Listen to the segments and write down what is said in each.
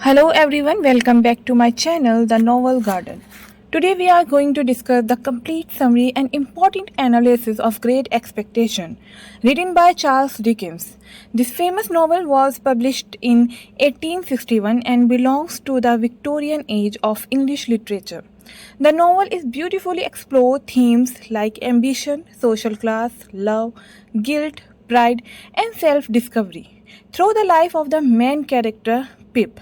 Hello everyone, welcome back to my channel, The Novel Garden. Today we are going to discuss the complete summary and important analysis of Great Expectation, written by Charles Dickens. This famous novel was published in 1861 and belongs to the Victorian age of English literature. The novel is beautifully explored themes like ambition, social class, love, guilt, pride, and self-discovery through the life of the main character, Pip.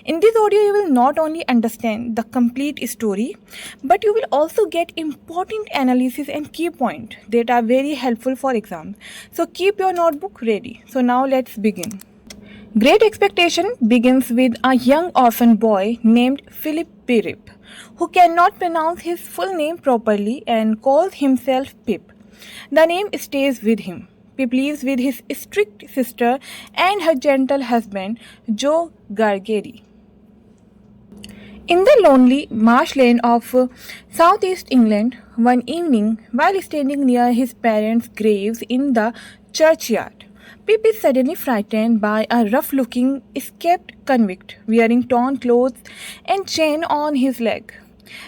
In this audio, you will not only understand the complete story, but you will also get important analysis and key points that are very helpful for exams. So keep your notebook ready. So now let's begin. Great Expectation begins with a young orphan boy named Philip Pirrip, who cannot pronounce his full name properly and calls himself Pip. The name stays with him. Pip lives with his strict sister and her gentle husband, Joe Gargery. In the lonely marshland of southeast England, one evening, while standing near his parents' graves in the churchyard, Pip is suddenly frightened by a rough-looking escaped convict wearing torn clothes and chain on his leg.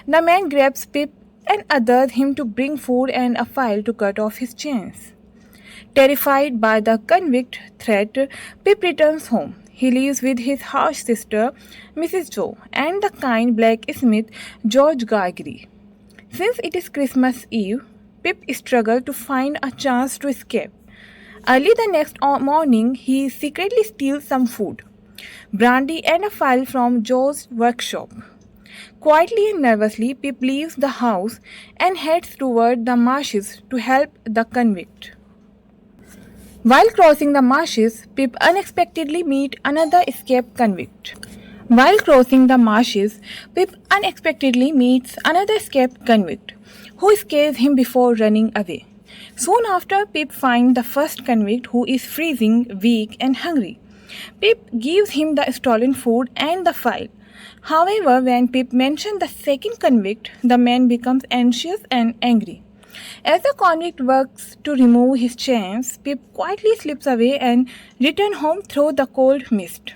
The man grabs Pip and orders him to bring food and a file to cut off his chains. Terrified by the convict threat, Pip returns home. He lives with his harsh sister, Mrs. Joe, and the kind blacksmith, George Gargery. Since it is Christmas Eve, Pip struggles to find a chance to escape. Early the next morning, he secretly steals some food, brandy, and a file from Joe's workshop. Quietly and nervously, Pip leaves the house and heads toward the marshes to help the convict. While crossing the marshes, Pip unexpectedly meets another escaped convict. Who escapes him before running away. Soon after, Pip finds the first convict, who is freezing, weak, and hungry. Pip gives him the stolen food and the file. However, when Pip mentions the second convict, the man becomes anxious and angry. As the convict works to remove his chains, Pip quietly slips away and returns home through the cold mist.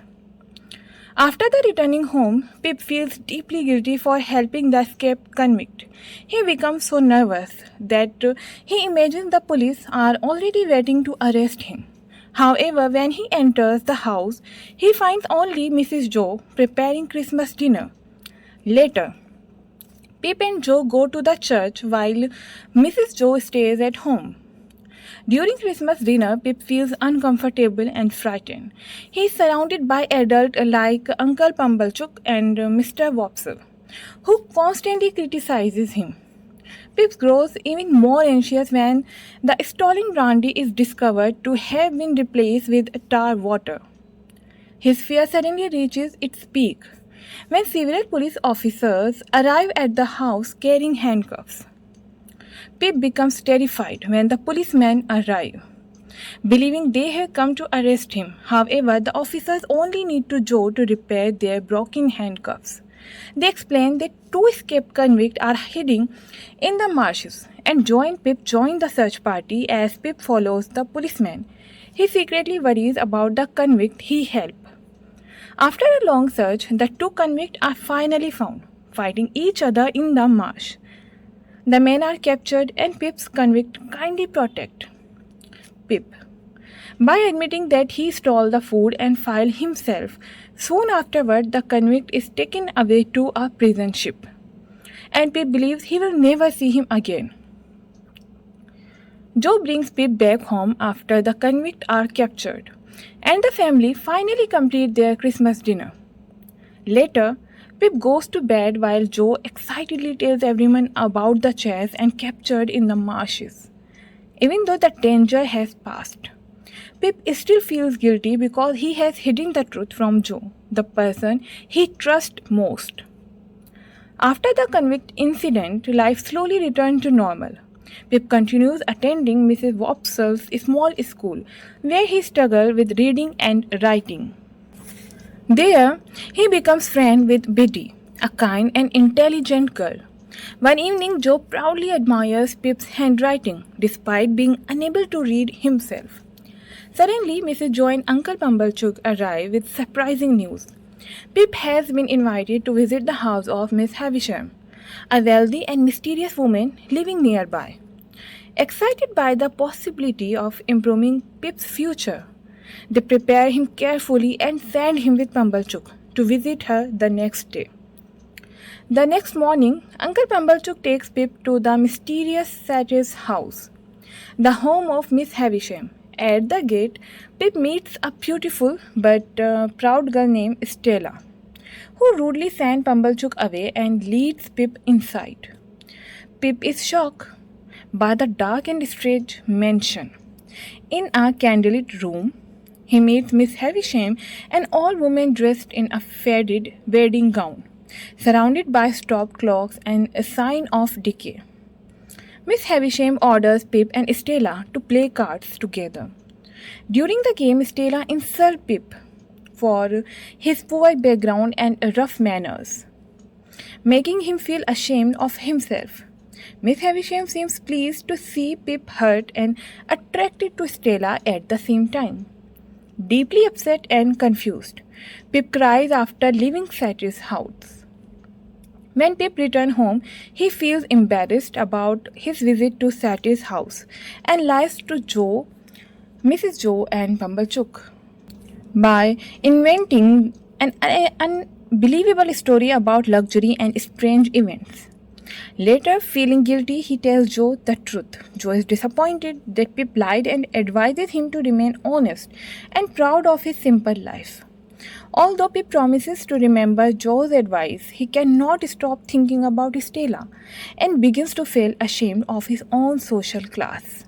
After the returning home, Pip feels deeply guilty for helping the escaped convict. He becomes so nervous that he imagines the police are already waiting to arrest him. However, when he enters the house, he finds only Mrs. Joe preparing Christmas dinner. Later, Pip and Joe go to the church while Mrs. Joe stays at home. During Christmas dinner, Pip feels uncomfortable and frightened. He is surrounded by adults like Uncle Pumblechook and Mr. Wopsle, who constantly criticizes him. Pip grows even more anxious when the stolen brandy is discovered to have been replaced with tar water. His fear suddenly reaches its peak when several police officers arrive at the house carrying handcuffs. Pip becomes terrified when the policemen arrive, believing they have come to arrest him. However, the officers only need to Joe to repair their broken handcuffs. They explain that two escaped convicts are hiding in the marshes, and Joe and Pip join the search party as Pip follows the policeman. He secretly worries about the convict he helped. After a long search, the two convicts are finally found, fighting each other in the marsh. The men are captured and Pip's convict kindly protect Pip by admitting that he stole the food and file himself. Soon afterward, the convict is taken away to a prison ship, and Pip believes he will never see him again. Joe brings Pip back home after the convicts are captured, and the family finally complete their Christmas dinner. Later, Pip goes to bed while Joe excitedly tells everyone about the chase and captured in the marshes. Even though the danger has passed, Pip still feels guilty because he has hidden the truth from Joe, the person he trusts most. After the convict incident, life slowly returned to normal. Pip continues attending Mrs. Wopsle's small school, where he struggles with reading and writing. There, he becomes friends with Biddy, a kind and intelligent girl. One evening, Joe proudly admires Pip's handwriting, despite being unable to read himself. Suddenly, Mrs. Joe and Uncle Pumblechook arrive with surprising news. Pip has been invited to visit the house of Miss Havisham, a wealthy and mysterious woman living nearby. Excited by the possibility of improving Pip's future, they prepare him carefully and send him with Pumblechook to visit her the next day. The next morning, Uncle Pumblechook takes Pip to the mysterious Satis house, the home of Miss Havisham. At the gate, Pip meets a beautiful but proud girl named Estella, who rudely sends Pumblechook away and leads Pip inside. Pip is shocked by the dark and strange mansion. In a candlelit room, he meets Miss Havisham, an old woman dressed in a faded wedding gown, surrounded by stopped clocks and a sign of decay. Miss Havisham orders Pip and Estella to play cards together. During the game, Estella insults Pip for his poor background and rough manners, making him feel ashamed of himself. Miss Havisham seems pleased to see Pip hurt and attracted to Estella at the same time. Deeply upset and confused, Pip cries after leaving Satis' house. When Pip returns home, he feels embarrassed about his visit to Satis' house and lies to Mrs. Joe and Pumblechook by inventing an unbelievable story about luxury and strange events. Later, feeling guilty, he tells Joe the truth. Joe is disappointed that Pip lied and advises him to remain honest and proud of his simple life. Although Pip promises to remember Joe's advice, he cannot stop thinking about Estella and begins to feel ashamed of his own social class.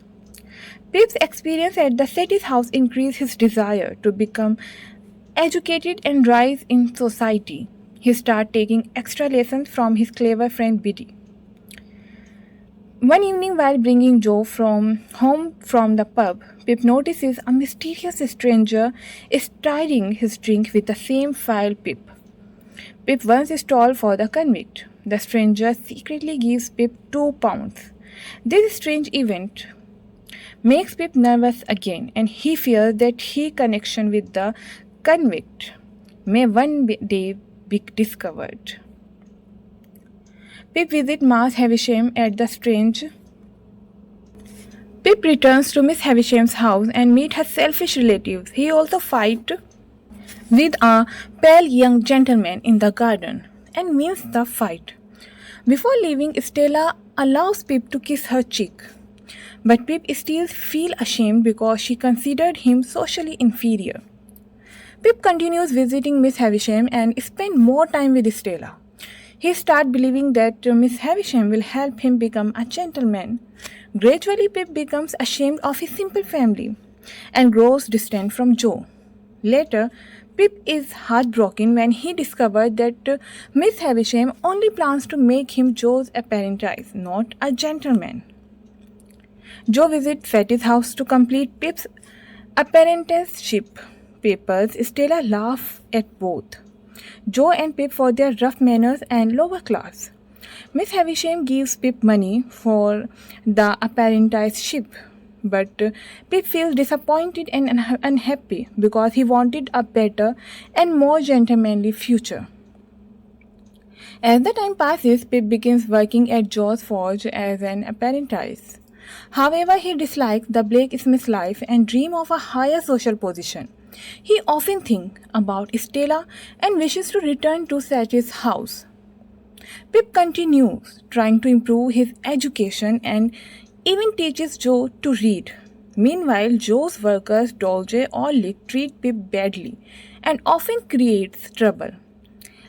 Pip's experience at the Satis house increased his desire to become educated and rise in society. He started taking extra lessons from his clever friend Biddy. One evening, while bringing Joe home from the pub, Pip notices a mysterious stranger stirring his drink with the same file Pip. Pip once stole for the convict. The stranger secretly gives Pip £2. This strange event makes Pip nervous again, and he fears that his connection with the convict may one day be discovered. Pip visits Miss Havisham at the strange. Pip returns to Miss Havisham's house and meets her selfish relatives. He also fights with a pale young gentleman in the garden and wins the fight. Before leaving, Estella allows Pip to kiss her cheek. But Pip still feels ashamed because she considered him socially inferior. Pip continues visiting Miss Havisham and spends more time with Estella. He starts believing that Miss Havisham will help him become a gentleman. Gradually, Pip becomes ashamed of his simple family and grows distant from Joe. Later, Pip is heartbroken when he discovers that Miss Havisham only plans to make him Joe's apprentice, not a gentleman. Joe visits Satis' house to complete Pip's apprenticeship papers. Estella laughs at both Joe and Pip for their rough manners and lower class. Miss Havisham gives Pip money for the apprenticeship, but Pip feels disappointed and unhappy because he wanted a better and more gentlemanly future. As the time passes, Pip begins working at Joe's forge as an apprentice. However, he dislikes the blacksmith life and dreams of a higher social position. He often thinks about Estella and wishes to return to Satis' house. Pip continues trying to improve his education and even teaches Joe to read. Meanwhile, Joe's workers Dolce or Lick treat Pip badly and often creates trouble.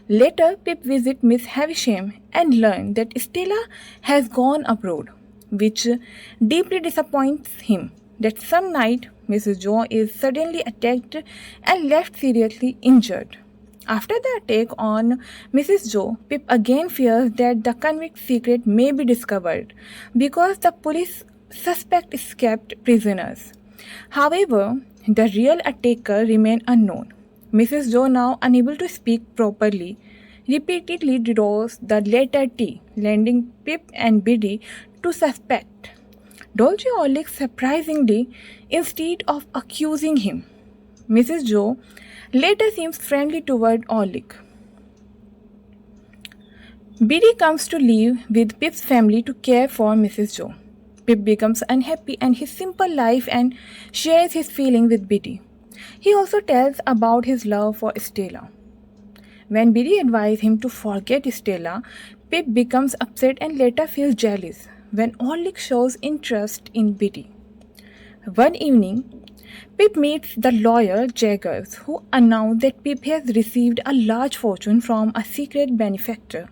Later, Pip visits Miss Havisham and learns that Estella has gone abroad, which deeply disappoints him. That some night, Mrs. Joe is suddenly attacked and left seriously injured. After the attack on Mrs. Joe, Pip again fears that the convict's secret may be discovered because the police suspect escaped prisoners. However, the real attacker remains unknown. Mrs. Joe, now unable to speak properly, repeatedly draws the letter T, leading Pip and Biddy to suspect Dolce Orlick surprisingly instead of accusing him. Mrs. Joe later seems friendly toward Orlick. Biddy comes to live with Pip's family to care for Mrs. Joe. Pip becomes unhappy in his simple life and shares his feeling with Biddy. He also tells about his love for Estella. When Biddy advises him to forget Estella, Pip becomes upset and later feels jealous when Orlick shows interest in Biddy. One evening, Pip meets the lawyer Jaggers, who announces that Pip has received a large fortune from a secret benefactor.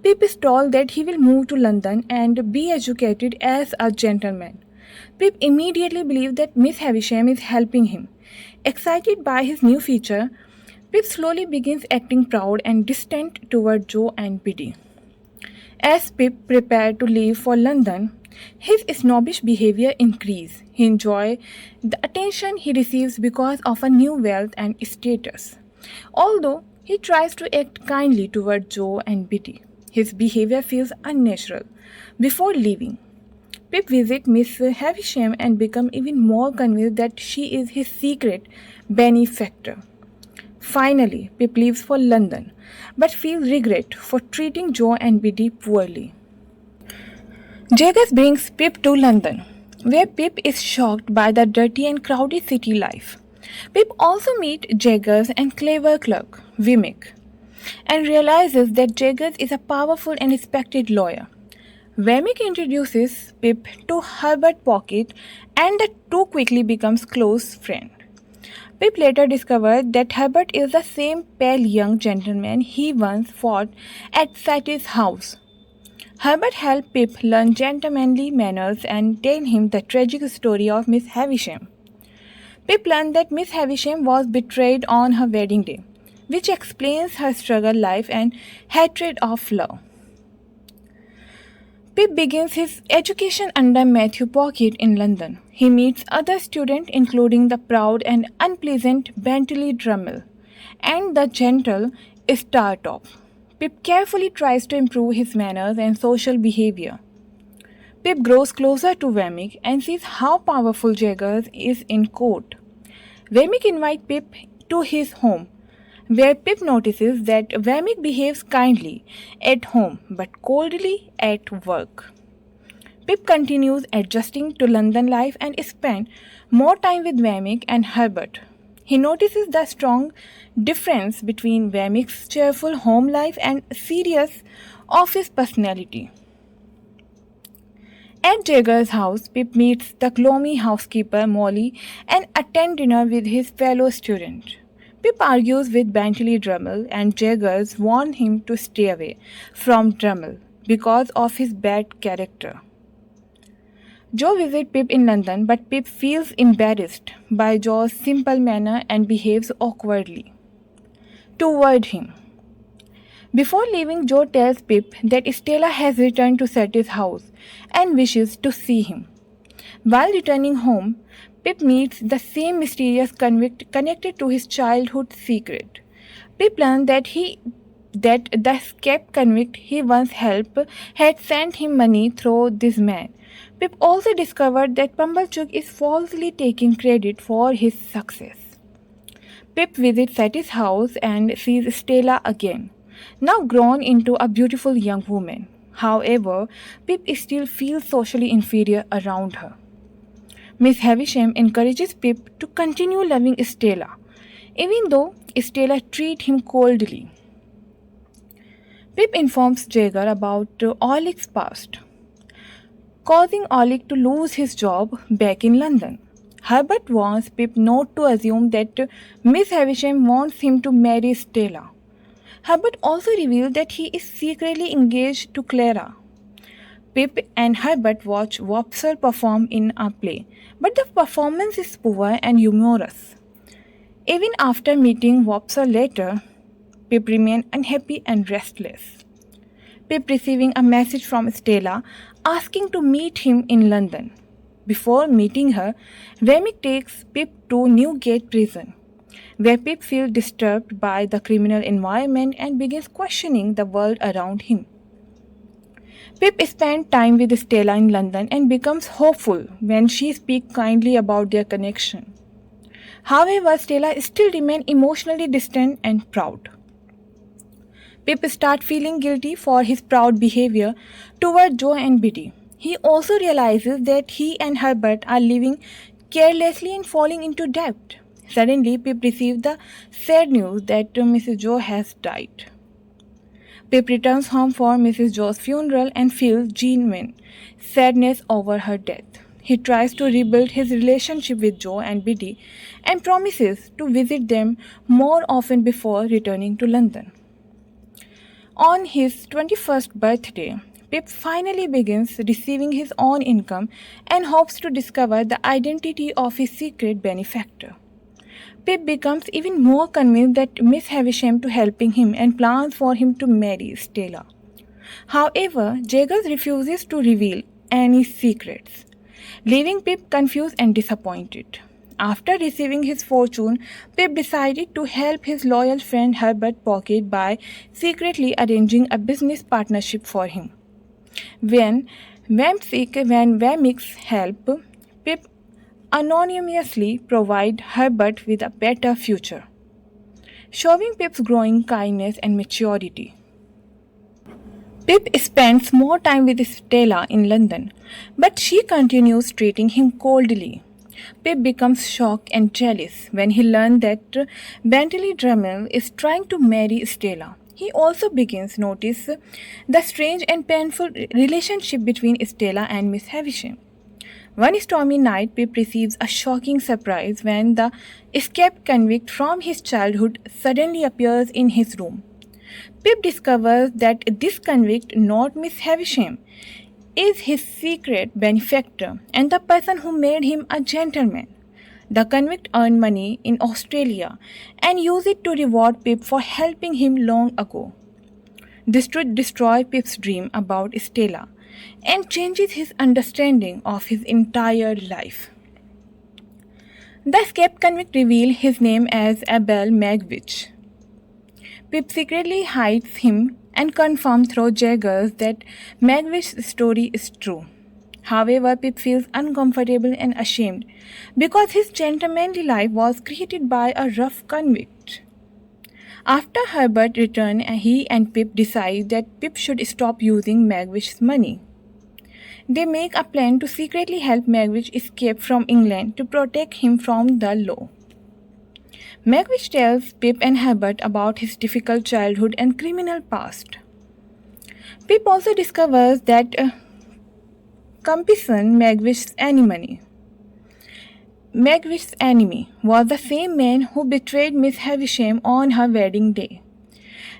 Pip is told that he will move to London and be educated as a gentleman. Pip immediately believes that Miss Havisham is helping him. Excited by his new future, Pip slowly begins acting proud and distant toward Joe and Biddy. As Pip prepared to leave for London, his snobbish behavior increases. He enjoys the attention he receives because of a new wealth and status. Although he tries to act kindly toward Joe and Biddy, his behavior feels unnatural. Before leaving, Pip visits Miss Havisham and becomes even more convinced that she is his secret benefactor. Finally, Pip leaves for London, but feels regret for treating Joe and Biddy poorly. Jaggers brings Pip to London, where Pip is shocked by the dirty and crowded city life. Pip also meets Jaggers and clever clerk, Wemmick, and realizes that Jaggers is a powerful and respected lawyer. Wemmick introduces Pip to Herbert Pocket and the two quickly becomes close friends. Pip later discovered that Herbert is the same pale young gentleman he once fought at Satis' house. Herbert helped Pip learn gentlemanly manners and tell him the tragic story of Miss Havisham. Pip learned that Miss Havisham was betrayed on her wedding day, which explains her struggle life and hatred of love. Pip begins his education under Matthew Pocket in London. He meets other students including the proud and unpleasant Bentley Drummle and the gentle Startop. Pip carefully tries to improve his manners and social behavior. Pip grows closer to Wemmick and sees how powerful Jaggers is in court. Wemmick invites Pip to his home, where Pip notices that Wemmick behaves kindly at home but coldly at work. Pip continues adjusting to London life and spends more time with Wemmick and Herbert. He notices the strong difference between Wemmick's cheerful home life and serious office personality. At Jaggers' house, Pip meets the gloomy housekeeper Molly and attends dinner with his fellow student. Pip argues with Bentley Drummle and Jaggers warn him to stay away from Drummle because of his bad character. Joe visits Pip in London, but Pip feels embarrassed by Joe's simple manner and behaves awkwardly toward him. Before leaving, Joe tells Pip that Estella has returned to Satis' house and wishes to see him. While returning home, Pip meets the same mysterious convict connected to his childhood secret. Pip learns that the escaped convict he once helped had sent him money through this man. Pip also discovered that Pumblechook is falsely taking credit for his success. Pip visits Satis' house and sees Stella again, now grown into a beautiful young woman. However, Pip still feels socially inferior around her. Miss Havisham encourages Pip to continue loving Stella, even though Stella treats him coldly. Pip informs Jagger about Orlick's past, causing Orlick to lose his job back in London. Herbert warns Pip not to assume that Miss Havisham wants him to marry Stella. Herbert also reveals that he is secretly engaged to Clara. Pip and Herbert watch Wopsle perform in a play, but the performance is poor and humorous. Even after meeting Wopsle later, Pip remains unhappy and restless. Pip receiving a message from Stella asking to meet him in London. Before meeting her, Wemmick takes Pip to Newgate prison, where Pip feels disturbed by the criminal environment and begins questioning the world around him. Pip spends time with Stella in London and becomes hopeful when she speaks kindly about their connection. However, Stella still remains emotionally distant and proud. Pip starts feeling guilty for his proud behavior toward Joe and Biddy. He also realizes that he and Herbert are living carelessly and falling into debt. Suddenly, Pip receives the sad news that Mrs. Joe has died. Pip returns home for Mrs. Joe's funeral and feels genuine sadness over her death. He tries to rebuild his relationship with Joe and Biddy and promises to visit them more often before returning to London. On his 21st birthday, Pip finally begins receiving his own income and hopes to discover the identity of his secret benefactor. Pip becomes even more convinced that Miss Havisham to helping him and plans for him to marry Stella. However, Jaggers refuses to reveal any secrets, leaving Pip confused and disappointed. After receiving his fortune, Pip decided to help his loyal friend Herbert Pocket by secretly arranging a business partnership for him. When Wemmick's help, Pip anonymously provide Herbert with a better future, showing Pip's growing kindness and maturity. Pip spends more time with Stella in London, but she continues treating him coldly. Pip becomes shocked and jealous when he learns that Bentley Drummond is trying to marry Stella. He also begins to notice the strange and painful relationship between Stella and Miss Havisham. One stormy night, Pip receives a shocking surprise when the escaped convict from his childhood suddenly appears in his room. Pip discovers that this convict, not Miss Havisham, is his secret benefactor and the person who made him a gentleman. The convict earned money in Australia and used it to reward Pip for helping him long ago. This would destroy Pip's dream about Estella and changes his understanding of his entire life. The escaped convict reveals his name as Abel Magwitch. Pip secretly hides him and confirms through Jaggers that Magwitch's story is true. However, Pip feels uncomfortable and ashamed because his gentlemanly life was created by a rough convict. After Herbert returns, he and Pip decide that Pip should stop using Magwitch's money. They make a plan to secretly help Magwitch escape from England to protect him from the law. Magwitch tells Pip and Herbert about his difficult childhood and criminal past. Pip also discovers that Compison, Magwitch's enemy, was the same man who betrayed Miss Havisham on her wedding day.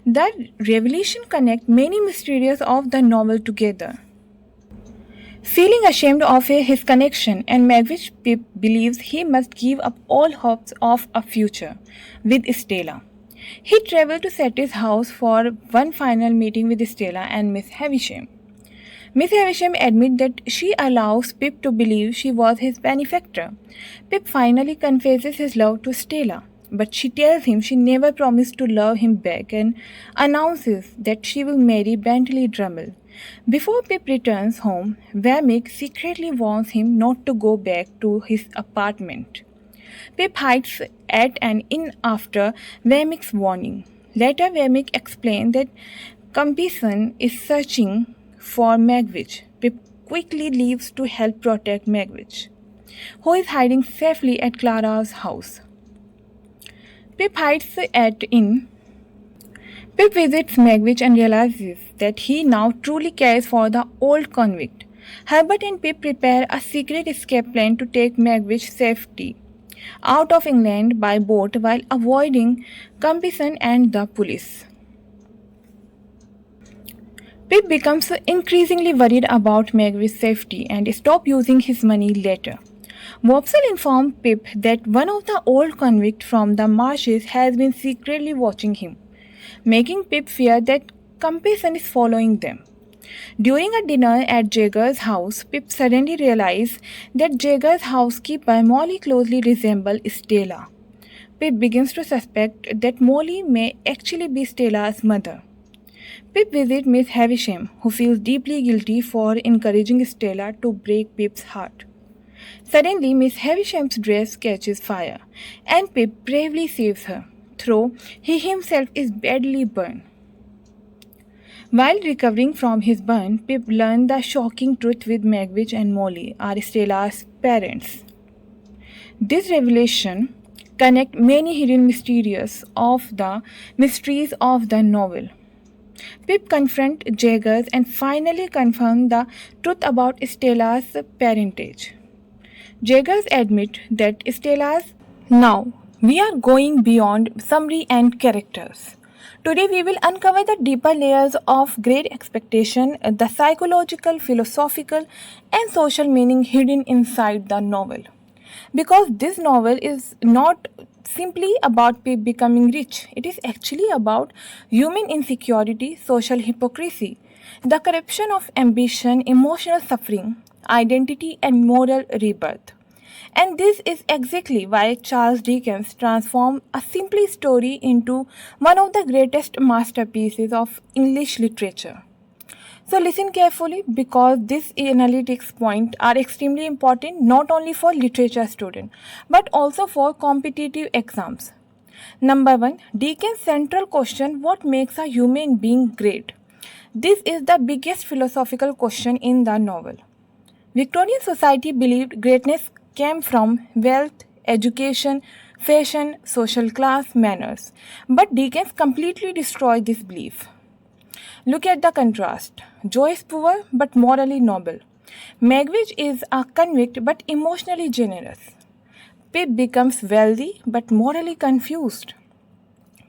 That revelation connects many mysteries of the novel together. Feeling ashamed of his connection and Magwitch, Pip believes he must give up all hopes of a future with Estella. He travels to Satis' house for one final meeting with Estella and Miss Havisham. Miss Havisham admits that she allows Pip to believe she was his benefactor. Pip finally confesses his love to Stella, but she tells him she never promised to love him back and announces that she will marry Bentley Drummond. Before Pip returns home, Wemmick secretly warns him not to go back to his apartment. Pip hides at an inn after Wemmick's warning. Later, Wemmick explains that Compison is searching for Magwitch. Pip quickly leaves to help protect Magwitch, who is hiding safely at Clara's house. Pip hides at inn. Pip visits Magwitch and realizes that he now truly cares for the old convict. Herbert and Pip prepare a secret escape plan to take Magwitch safely out of England by boat while avoiding Compison and the police. Pip becomes increasingly worried about Magwitch's safety and stops using his money later. Wopsle informs Pip that one of the old convicts from the marshes has been secretly watching him, making Pip fear that Compison is following them. During a dinner at Jaggers' house, Pip suddenly realizes that Jaggers' housekeeper Molly closely resembles Stella. Pip begins to suspect that Molly may actually be Stella's mother. Pip visits Miss Havisham, who feels deeply guilty for encouraging Stella to break Pip's heart. Suddenly, Miss Havisham's dress catches fire, and Pip bravely saves her, though he himself is badly burned. While recovering from his burn, Pip learned the shocking truth with Magwitch and Molly are Stella's parents. This revelation connects many hidden mysteries of the novel. Pip confronts Jaggers and finally confirms the truth about Stella's parentage. Jaggers admit that Stella's. Now, we are going beyond summary and characters. Today, we will uncover the deeper layers of great expectation, the psychological, philosophical, and social meaning hidden inside the novel. Because this novel is not simply about Pip becoming rich, it is actually about human insecurity, social hypocrisy, the corruption of ambition, emotional suffering, identity, and moral rebirth. And this is exactly why Charles Dickens transformed a simple story into one of the greatest masterpieces of English literature. So listen carefully because these analytics points are extremely important not only for literature students but also for competitive exams. Number 1. Dickens' central question: what makes a human being great? This is the biggest philosophical question in the novel. Victorian society believed greatness came from wealth, education, fashion, social class, manners. But Dickens completely destroyed this belief. Look at the contrast. Joe is poor but morally noble. Magwitch is a convict but emotionally generous. Pip becomes wealthy but morally confused.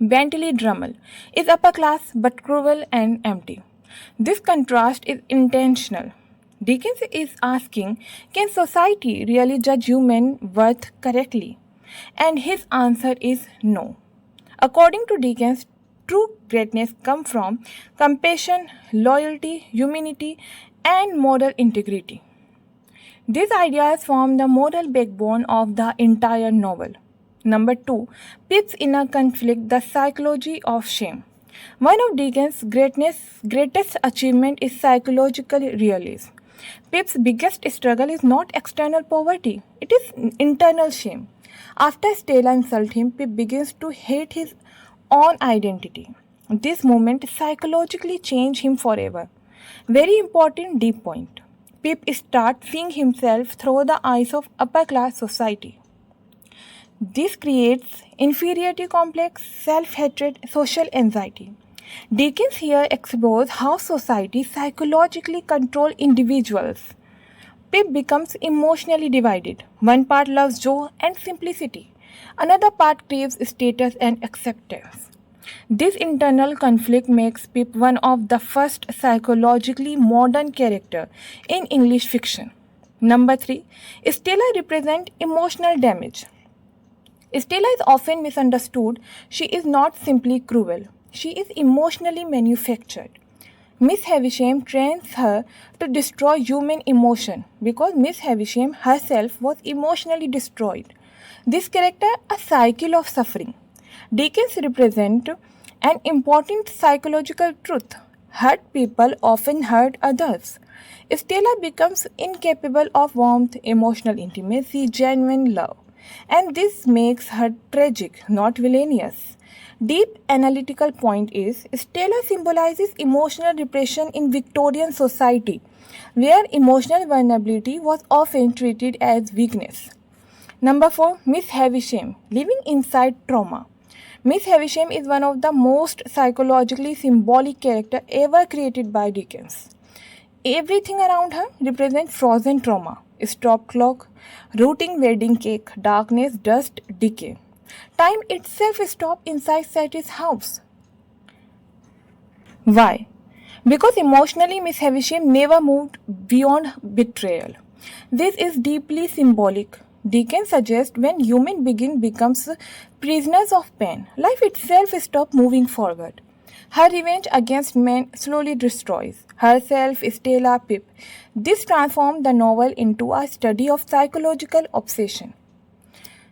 Bentley Drummle is upper class but cruel and empty. This contrast is intentional. Dickens is asking, can society really judge human worth correctly? And his answer is no. According to Dickens, true greatness comes from compassion, loyalty, humanity, and moral integrity. These ideas form the moral backbone of the entire novel. Number 2. Pip's inner conflict, the psychology of shame. One of Dickens' greatest achievement is psychological realism. Pip's biggest struggle is not external poverty, it is internal shame. After Stella insults him, Pip begins to hate his own identity. This moment psychologically changed him forever. Very important deep point. Pip starts seeing himself through the eyes of upper class society. This creates inferiority complex, self-hatred, social anxiety. Dickens here explores how society psychologically controls individuals. Pip becomes emotionally divided. One part loves joy and simplicity. Another part craves status and acceptance. This internal conflict makes Pip one of the first psychologically modern characters in English fiction. Number 3. Estella represents emotional damage. Estella is often misunderstood. She is not simply cruel. She is emotionally manufactured. Miss Havisham trains her to destroy human emotion because Miss Havisham herself was emotionally destroyed. This character a cycle of suffering. Dickens represent an important psychological truth. Hurt people often hurt others. Stella becomes incapable of warmth, emotional intimacy, genuine love. And this makes her tragic, not villainous. Deep analytical point is Stella symbolizes emotional repression in Victorian society, where emotional vulnerability was often treated as weakness. Number 4. Miss Havisham, living inside trauma. Miss Havisham is one of the most psychologically symbolic characters ever created by Dickens. Everything around her represents frozen trauma. Stop clock, rotting wedding cake, darkness, dust, decay. Time itself stopped inside Satis' house. Why? Because emotionally Miss Havisham never moved beyond betrayal. This is deeply symbolic. Dickens suggests when human being becomes prisoners of pain, life itself stops moving forward. Her revenge against men slowly destroys herself, Stella, Pip. This transformed the novel into a study of psychological obsession.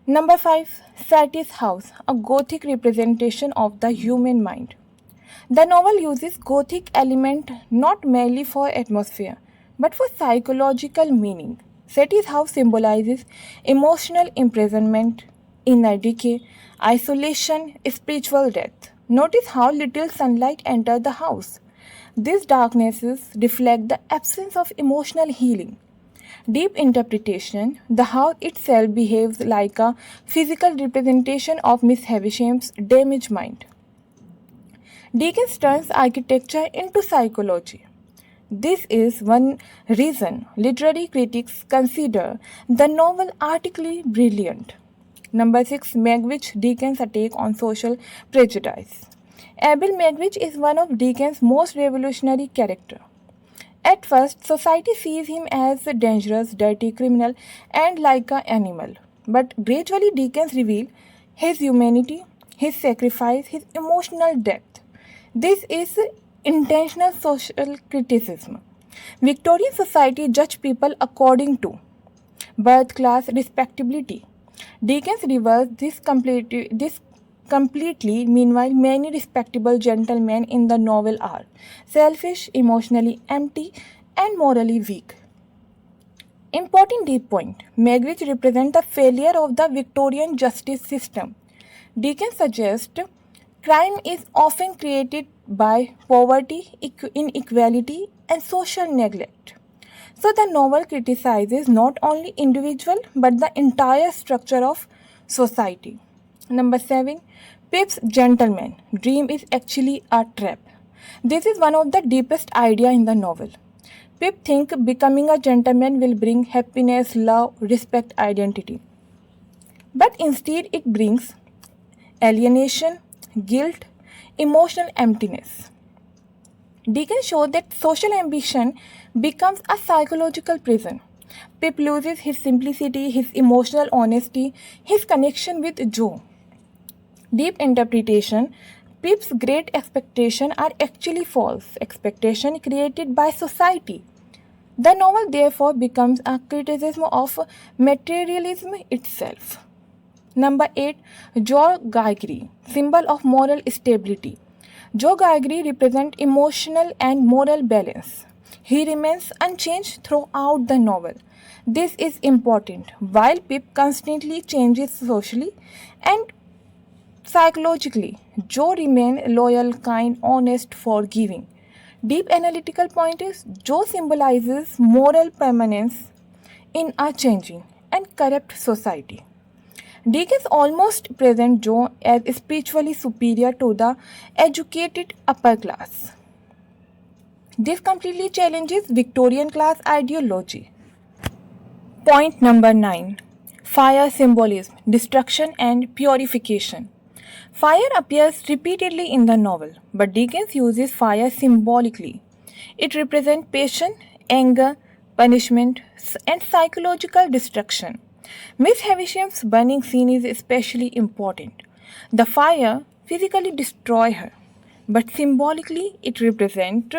Number 5. Satis' house, a Gothic representation of the human mind. The novel uses Gothic element not merely for atmosphere, but for psychological meaning. Satis house symbolizes emotional imprisonment, inner decay, isolation, spiritual death. Notice how little sunlight enters the house. These darknesses reflect the absence of emotional healing. Deep interpretation, the house itself behaves like a physical representation of Miss Havisham's damaged mind. Dickens turns architecture into psychology. This is one reason literary critics consider the novel artistically brilliant. Number 6. Magwitch, Dickens' attack on social prejudice. Abel Magwitch is one of Dickens' most revolutionary characters. At first, society sees him as a dangerous, dirty criminal and like an animal. But gradually Dickens reveals his humanity, his sacrifice, his emotional depth. This is intentional social criticism. Victorian society judged people according to birth, class, respectability. Dickens reversed this completely. Meanwhile, many respectable gentlemen in the novel are selfish, emotionally empty, and morally weak. Important deep point. Magwitch represents the failure of the Victorian justice system. Dickens suggests crime is often created by poverty, inequality, and social neglect. So the novel criticizes not only individual but the entire structure of society. Number 7. Pip's gentleman dream is actually a trap. This is one of the deepest ideas in the novel. Pip thinks becoming a gentleman will bring happiness, love, respect, identity. But instead it brings alienation, guilt, emotional emptiness. Dickens shows that social ambition becomes a psychological prison. Pip loses his simplicity, his emotional honesty, his connection with Joe. Deep interpretation. Pip's great expectations are actually false expectations created by society. The novel therefore becomes a criticism of materialism itself. Number 8. Joe Gargery, symbol of moral stability. Joe Gargery represents emotional and moral balance. He remains unchanged throughout the novel. This is important. While Pip constantly changes socially and psychologically, Joe remains loyal, kind, honest, forgiving. Deep analytical point is Joe symbolizes moral permanence in a changing and corrupt society. Dickens almost presents Joe as spiritually superior to the educated upper class. This completely challenges Victorian class ideology. Point number 9. Fire symbolism, destruction and purification. Fire appears repeatedly in the novel, but Dickens uses fire symbolically. It represents passion, anger, punishment, and psychological destruction. Miss Havisham's burning scene is especially important. The fire physically destroys her, but symbolically it represents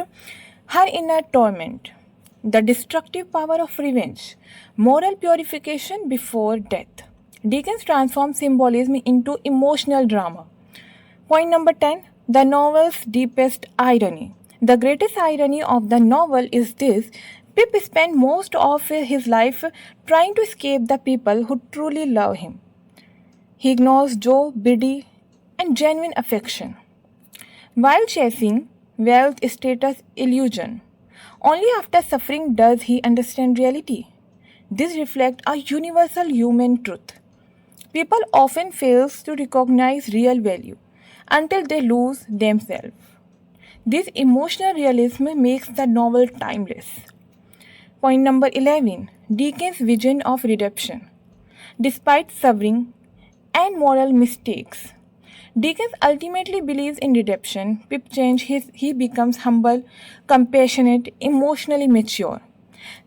her inner torment, the destructive power of revenge, moral purification before death. Dickens transforms symbolism into emotional drama. Point number 10. The novel's deepest irony. The greatest irony of the novel is this: Pip spends most of his life trying to escape the people who truly love him. He ignores Joe, Biddy, and genuine affection, while chasing wealth, status, illusion. Only after suffering does he understand reality. This reflects a universal human truth. People often fail to recognize real value until they lose themselves. This emotional realism makes the novel timeless. Point number 11. Dickens' vision of redemption. Despite suffering and moral mistakes, Dickens ultimately believes in redemption. Pip changes, he becomes humble, compassionate, emotionally mature.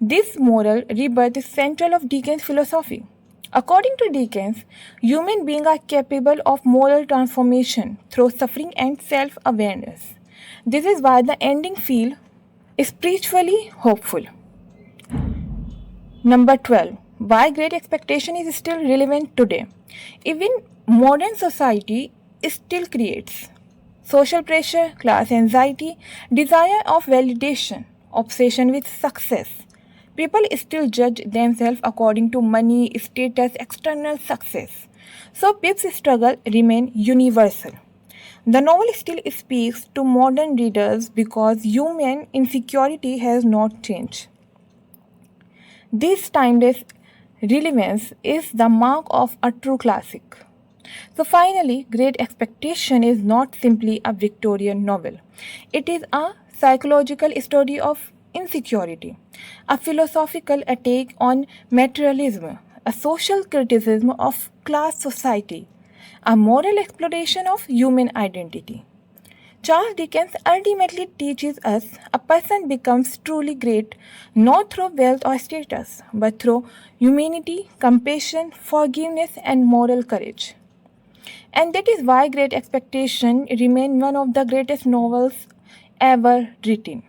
This moral rebirth is central of Dickens' philosophy. According to Dickens, human beings are capable of moral transformation through suffering and self-awareness. This is why the ending feels spiritually hopeful. Number 12. Why great expectation is still relevant today. Even modern society still creates social pressure, class anxiety, desire of validation, obsession with success, People still judge themselves according to money, status, external success. So Pip's struggle remains universal. The novel still speaks to modern readers because human insecurity has not changed. This timeless relevance is the mark of a true classic. So, finally, Great Expectation is not simply a Victorian novel, it is a psychological study of insecurity, a philosophical attack on materialism, a social criticism of class society, a moral exploration of human identity. Charles Dickens ultimately teaches us a person becomes truly great not through wealth or status, but through humanity, compassion, forgiveness, and moral courage. And that is why Great Expectation remains one of the greatest novels ever written.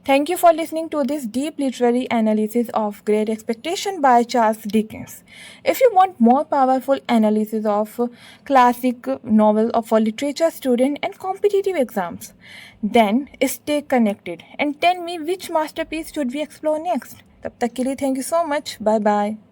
Thank you for listening to this deep literary analysis of Great Expectation by Charles Dickens. If you want more powerful analysis of classic novel for literature student and competitive exams, then stay connected and tell me which masterpiece should we explore next. तब तक के लिए thank you so much. Bye bye.